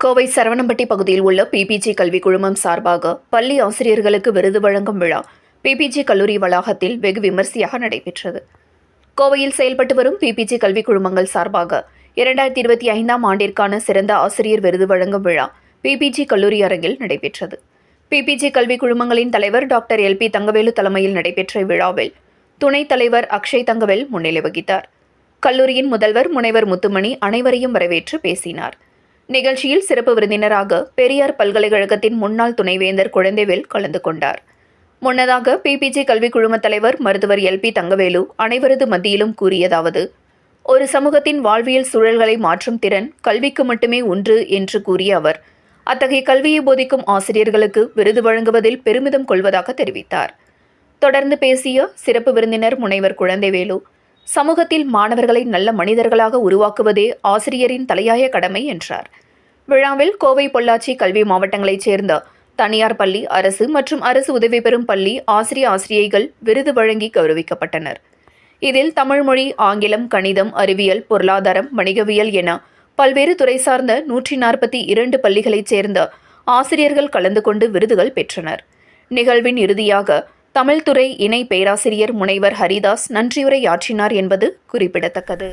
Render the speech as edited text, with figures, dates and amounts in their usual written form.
கோவை சரவணம்பட்டி பகுதியில் உள்ள பிபிஜி கல்வி குழுமம் சார்பாக பள்ளி ஆசிரியர்களுக்கு விருது வழங்கும் விழா பிபிஜி கல்லூரி வளாகத்தில் வெகு விமரிசையாக நடைபெற்றது. கோவையில் செயல்பட்டு வரும் பிபிஜி கல்வி குழுமங்கள் சார்பாக 2025ஆம் ஆண்டிற்கான சிறந்த ஆசிரியர் விருது வழங்கும் விழா பிபிஜி கல்லூரி அரங்கில் நடைபெற்றது. பிபிஜி கல்வி குழுமங்களின் தலைவர் டாக்டர் எல்பி தங்கவேலு தலைமையில் நடைபெற்ற இவ்விழாவில் துணைத் தலைவர் அக்ஷய் தங்கவேல் முன்னிலை வகித்தார். கல்லூரியின் முதல்வர் முனைவர் முத்துமணி அனைவரையும் வரவேற்று பேசினார். நிகழ்ச்சியில் சிறப்பு விருந்தினராக பெரியார் பல்கலைக்கழகத்தின் முன்னாள் துணைவேந்தர் குழந்தைவேல் கலந்து கொண்டார். முன்னதாக பிபிஜி கல்வி குழும தலைவர் மருத்துவர் எல்பி தங்கவேலு அனைவரது மத்தியிலும் கூறியதாவது: ஒரு சமூகத்தின் வாழ்வியல் சூழல்களை மாற்றும் திறன் கல்விக்கு மட்டுமே உண்டு என்று கூறிய அவர், அத்தகைய கல்வியை போதிக்கும் ஆசிரியர்களுக்கு விருது வழங்குவதில் பெருமிதம் கொள்வதாக தெரிவித்தார். தொடர்ந்து பேசிய சிறப்பு விருந்தினர் முனைவர் குழந்தைவேலு, சமூகத்தில் மாணவர்களை நல்ல மனிதர்களாக உருவாக்குவதே ஆசிரியரின் தலையாய கடமை என்றார். விழாவில் கோவை, பொள்ளாச்சி கல்வி மாவட்டங்களைச் சேர்ந்த தனியார் பள்ளி, அரசு மற்றும் அரசு உதவி பெறும் பள்ளி ஆசிரியைகள் விருது வழங்கி கௌரவிக்கப்பட்டனர். இதில் தமிழ் மொழி, ஆங்கிலம், கணிதம், அறிவியல், பொருளாதாரம், வணிகவியல் என பல்வேறு துறை சார்ந்த 142 பள்ளிகளைச் சேர்ந்த ஆசிரியர்கள் கலந்து கொண்டு விருதுகள் பெற்றனர். நிகழ்வின் இறுதியாக தமிழ்துறை இணை பேராசிரியர் முனைவர் ஹரிதாஸ் நன்றியுரை ஆற்றினார் என்பது குறிப்பிடத்தக்கது.